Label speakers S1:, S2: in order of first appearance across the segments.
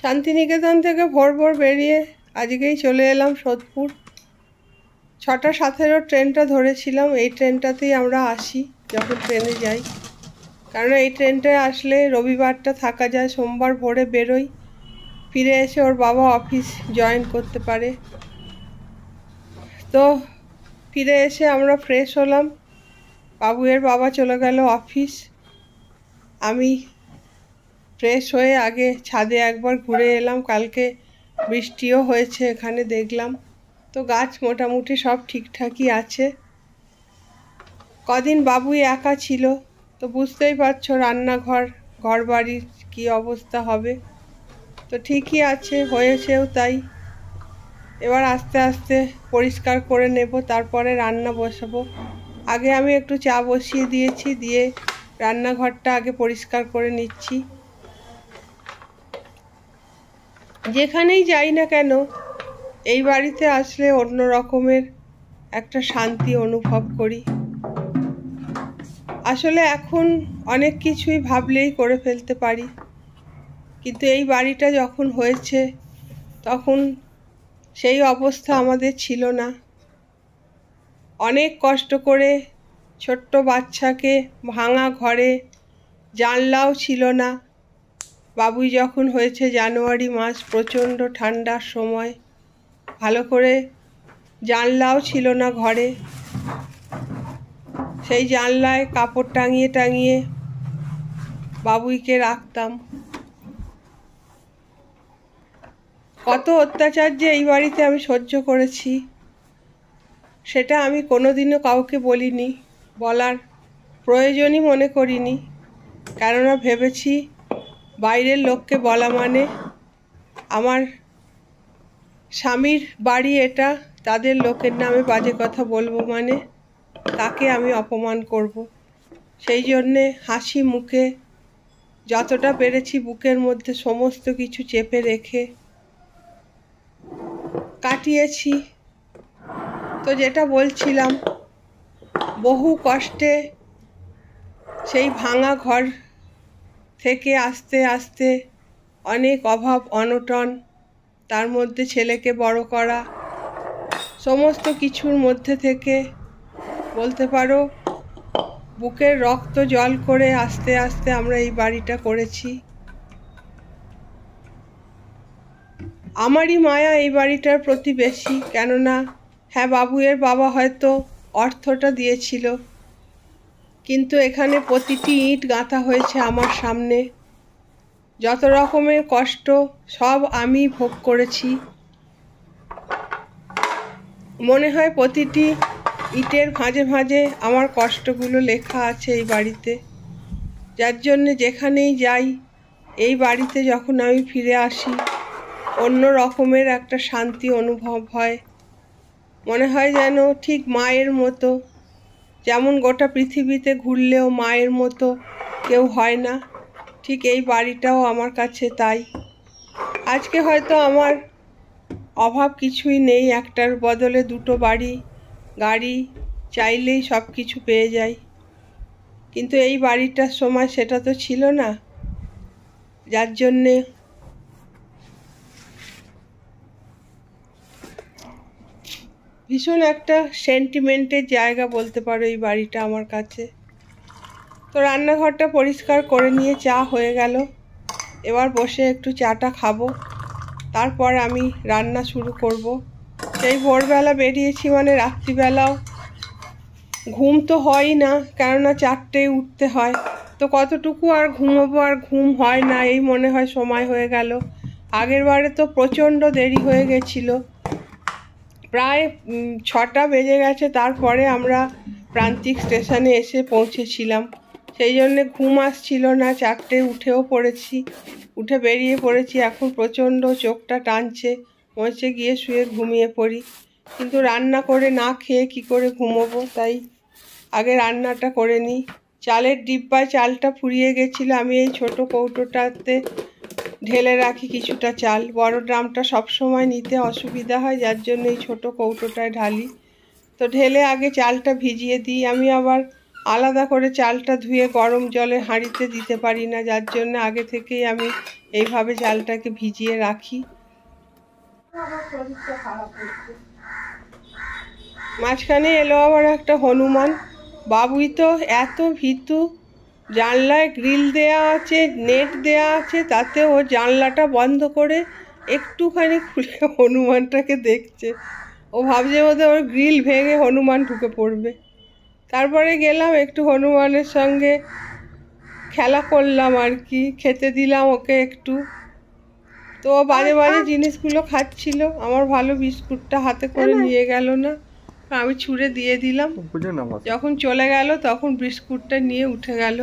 S1: শান্তিনিকেতন থেকে ভোর ভোর বেরিয়ে আজকেই চলে এলাম সোদপুর। 6:17 ট্রেনটা ধরেছিলাম। এই ট্রেনটাতেই আমরা আসি যখন ট্রেনে যাই, কারণ এই ট্রেনটায় আসলে রবিবারটা থাকা যায়, সোমবার ভোরে বেরোই, ফিরে এসে ওর বাবা অফিস জয়েন করতে পারে। তো ফিরে এসে আমরা ফ্রেশ হলাম, বাবুয়ের বাবা চলে গেল অফিস। আমি ফ্রেশ হয়ে আগে ছাদে একবার ঘুরে এলাম, কালকে বৃষ্টিও হয়েছে এখানে দেখলাম। তো গাছ মোটামুটি সব ঠিকঠাকই আছে। কদিন বাবুই একা ছিল, তো বুঝতেই পারছো রান্নাঘর ঘরবাড়ির কী অবস্থা হবে। তো ঠিকই আছে, হয়েছেও তাই। এবার আস্তে আস্তে পরিষ্কার করে নেব, তারপরে রান্না বসাবো। আগে আমি একটু চা বসিয়ে দিয়েছি, দিয়ে রান্নাঘরটা আগে পরিষ্কার করে নিচ্ছি। যেখানেই যাই না কেন এই বাড়িতে আসলে অন্য রকমের একটা শান্তি অনুভব করি। আসলে এখন অনেক কিছুই ভাবলেই করে ফেলতে পারি, কিন্তু এই বাড়িটা যখন হয়েছে তখন সেই অবস্থা আমাদের ছিল না। অনেক কষ্ট করে ছোট্ট বাচ্চাকে ভাঙা ঘরে, জানলাও ছিল না। বাবুই যখন হয়েছে জানুয়ারি মাস, প্রচণ্ড ঠান্ডার সময়, ভালো করে জানলাও ছিল না ঘরে। সেই জানলায় কাপড় টাঙিয়ে টাঙিয়ে বাবুইকে রাখতাম। কত অত্যাচার যে এই বাড়িতে আমি সহ্য করেছি, সেটা আমি কোনোদিনও কাউকে বলিনি, বলার প্রয়োজনই মনে করিনি। কেননা ভেবেছি বাইরের লোককে বলা মানে আমার স্বামীর বাড়ি এটা, তাদের লোকের নামে বাজে কথা বলবো মানে তাকে আমি অপমান করব। সেই জন্যে হাসি মুখে যতটা পেরেছি বুকের মধ্যে সমস্ত কিছু চেপে রেখে কাটিয়েছি। তো যেটা বলছিলাম, বহু কষ্টে সেই ভাঙা ঘর থেকে আস্তে আস্তে অনেক অভাব অনটন, তার মধ্যে ছেলেকে বড় করা, সমস্ত কিছুর মধ্যে থেকে বলতে পারো বুকের রক্ত জল করে আস্তে আস্তে আমরা এই বাড়িটা করেছি। আমারই মায়া এই বাড়িটার প্রতি বেশি, কেননা হ্যাঁ, বাবুয়ের বাবা হয়তো অর্থটা দিয়েছিল, কিন্তু এখানে প্রতিটি ইট গাঁথা হয়েছে আমার সামনে। যত রকমের কষ্ট সব আমি ভোগ করেছি। মনে হয় প্রতিটি ইটের ভাঁজে ভাঁজে আমার কষ্টগুলো লেখা আছে এই বাড়িতে, যার জন্যে যেখানেই যাই এই বাড়িতে যখন আমি ফিরে আসি অন্য রকমের একটা শান্তি অনুভব হয়। মনে হয় যেন ঠিক মায়ের মতো, যেমন গোটা পৃথিবীতে ঘুরলেও মায়ের মতো কেউ হয় না, ঠিক এই বাড়িটাও আমার কাছে তাই। আজকে হয়তো আমার অভাব কিছুই নেই, একটার বদলে দুটো বাড়ি, গাড়ি, চাইলেই সব কিছু পেয়ে যাই, কিন্তু এই বাড়িটার সময় সেটা তো ছিল না। যার জন্যে ভীষণ একটা সেন্টিমেন্টের জায়গা বলতে পারো এই বাড়িটা আমার কাছে। তো রান্নাঘরটা পরিষ্কার করে নিয়ে চা হয়ে গেল, এবার বসে একটু চাটা খাবো, তারপর আমি রান্না শুরু করব। সেই ভোরবেলা বেরিয়েছি মানে রাত্রিবেলাও ঘুম তো হয়ই না, কেননা 4টেয় উঠতে হয়। তো কতটুকু আর ঘুমোবো, আর ঘুম হয় না, এই মনে হয় সময় হয়ে গেল। আগের বারে তো প্রচণ্ড দেরি হয়ে গেছিলো, প্রায় 6টা বেজে গেছে, তারপরে আমরা প্রান্তিক স্টেশনে এসে পৌঁছেছিলাম। সেই জন্যে ঘুম আসছিল না, 4টেয় উঠেও পড়েছি, উঠে বেরিয়ে পড়েছি। এখন প্রচণ্ড চোখটা টানছে, মনে হচ্ছে গিয়ে শুয়ে ঘুমিয়ে পড়ি, কিন্তু রান্না করে না খেয়ে কি করে ঘুমোবো, তাই আগে রান্নাটা করে নিই। চালের ডিব্বায় চালটা ফুরিয়ে গেছিলো, আমি এই ছোট কৌটোটাতে ঢেলে রাখি কিছুটা চাল, বড় ড্রামটা সবসময় নিতে অসুবিধা হয়, যার জন্য এই ছোটো কৌটোটায় ঢালি। তো ঢেলে আগে চালটা ভিজিয়ে দিই। আমি আবার আলাদা করে চালটা ধুয়ে গরম জলে হাঁড়িতে দিতে পারি না, যার জন্য আগে থেকেই আমি এইভাবে চালটাকে ভিজিয়ে রাখি। মাঝখানে এলো আবার একটা হনুমান। বাবুই তো এত ভীতু, জানলায় গ্রিল দেয়া আছে, নেট দেয়া আছে, তাতে ও জানলাটা বন্ধ করে একটুখানি খুলে হনুমানটাকে দেখছে। ও ভাবছে বোধহয় ওর গ্রিল ভেঙে হনুমান ঢুকে পড়বে। তারপরে গেলাম একটু হনুমানের সঙ্গে খেলা করলাম আর কি, খেতে দিলাম ওকে একটু। তো বাজে বাজে জিনিসগুলো খাচ্ছিল, আমার ভালো বিস্কুটটা হাতে করে নিয়ে গেল না, আমি ছুঁড়ে দিয়ে দিলাম। যখন চলে গেল তখন বিস্কুটটা নিয়ে উঠে গেল।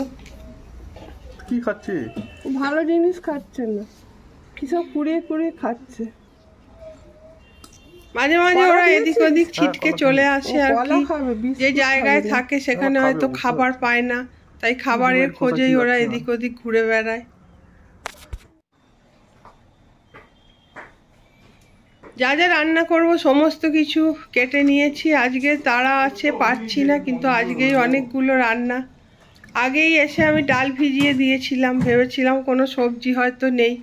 S2: কি খাচ্ছে?
S1: ভালো জিনিস খাচ্ছে না, কিসব কুড়িয়ে কুড়িয়ে খাচ্ছে। মাঝে মাঝে ওরা এদিক ওদিক ছিটকে চলে আসে আর কি, যে জায়গায় থাকে সেখানে হয়তো খাবার পায় না, তাই খাবারের খোঁজেই ওরা এদিক ওদিক ঘুরে বেড়ায়। যা যা রান্না করব সমস্ত কিছু কেটে নিয়েছি। আজকে তাড়া আছে, পারছি না, কিন্তু আজকেই অনেকগুলো রান্না। আগেই এসে আমি ডাল ভিজিয়ে দিয়েছিলাম, ভেবেছিলাম কোনো সবজি হয়তো নেই,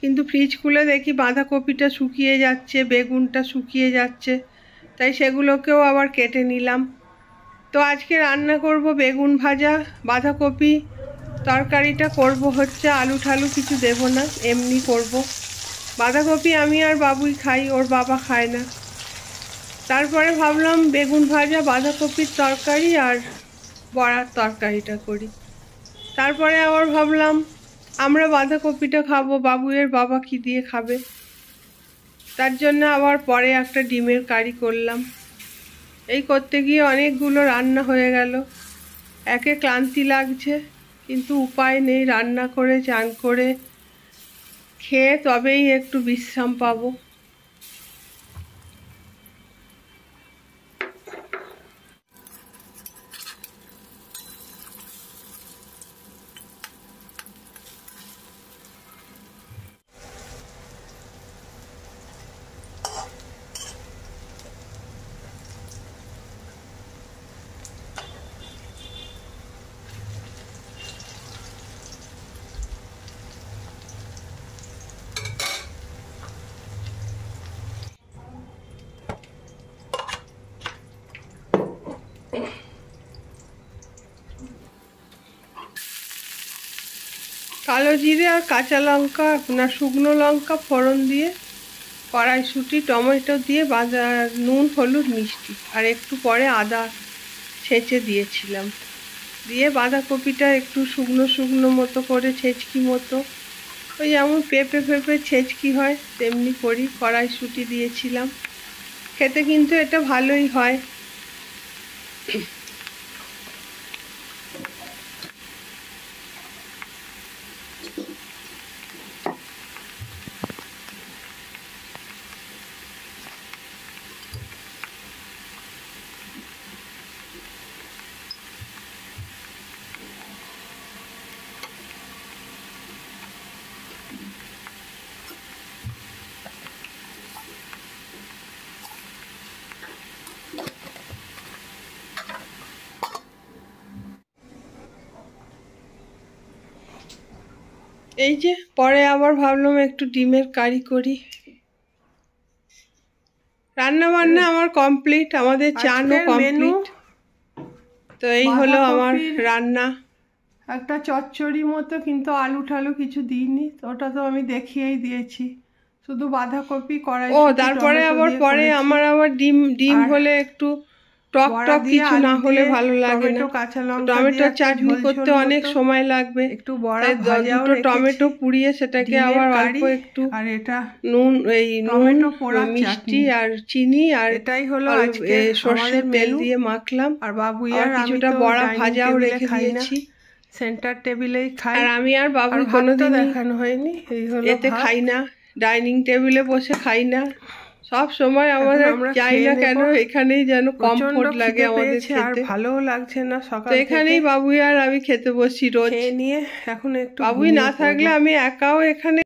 S1: কিন্তু ফ্রিজ খুলে দেখি বাঁধাকপিটা শুকিয়ে যাচ্ছে, বেগুনটা শুকিয়ে যাচ্ছে, তাই সেগুলোকেও আবার কেটে নিলাম। তো আজকে রান্না করব বেগুন ভাজা, বাঁধাকপি। তরকারিটা করব হচ্ছে আলু ঠালু কিছু দেব না, এমনি করব। বাঁধাকপি আমি আর বাবুই খাই, ওর বাবা খায় না। তারপরে ভাবলাম বেগুন ভাজা, বাঁধাকপির তরকারি আর বড়ার তরকারিটা করি। তারপরে আবার ভাবলাম আমরা বাঁধাকপিটা খাবো, বাবুয়ের বাবা কি দিয়ে খাবে, তার জন্য আবার পরে একটা ডিমের কারি করলাম। এই করতে গিয়ে অনেকগুলো রান্না হয়ে গেল। একে ক্লান্তি লাগছে, কিন্তু উপায় নেই, রান্না করে চান করে খেয়ে তবেই একটু বিশ্রাম পাবো। কালো জিরে আর কাঁচা লঙ্কা না শুকনো লঙ্কা ফোড়ন দিয়ে, কড়াইশুঁটি, টমেটো দিয়ে নুন হলুদ মিষ্টি আর একটু পরে আদা ছেঁচে দিয়েছিলাম। দিয়ে বাঁধাকপিটা একটু শুকনো শুকনো মতো করে ছেঁচকি মতো, ওই যেমন পেঁপে পেঁপে ছেঁচকি হয় তেমনি করি, কড়াইশুঁটি দিয়েছিলাম। খেতে কিন্তু এটা ভালোই হয়। এই যে পরে আবার ভাবলাম একটু ডিমের কারি করি। রান্না বান্না আমার কমপ্লিট, আমাদের চানও কমপ্লিট। তো এই হলো আমার রান্না। একটা চচ্চড়ি মতো, কিন্তু আলু ঠালু কিছু দিইনি, ওটা তো আমি দেখিয়েই দিয়েছি, শুধু বাঁধাকপি কড়াই। ও তারপরে আবার পরে আমার আবার ডিম হলে একটু টক টক কিছু না হলে ভালো লাগে না। টমেটো চাটনি করতে অনেক সময় লাগবে, একটু দুটো টমেটো পুড়িয়ে সেটাকে আবার অল্প একটু আর এটা নুন, এই নুন মিষ্টি আর চিনি আর এটাই হলো আজকে সরষের তেল দিয়ে মাখলাম। আর বাবু আর কিছুটা বড়া ভাজাও রেখে দিয়েছি, সেন্টার টেবিলেই খাই। আর আমি আর বাবু কোনোদিন দেখানো হয়নি, এই হলো এতে খাই না, ডাইনিং টেবিলে বসে খাই না। সব সময় আমরা যাই না কেন এখানেই যেন কমফোর্ট লাগে আমাদের খেতে, আর ভালোও লাগছে না সকাল থেকে। এখানেই বাবুই আর আমি খেতে বসি রোজ। খেয়ে নিয়ে এখন একটু, বাবুই না থাকলে আমি একাও এখানে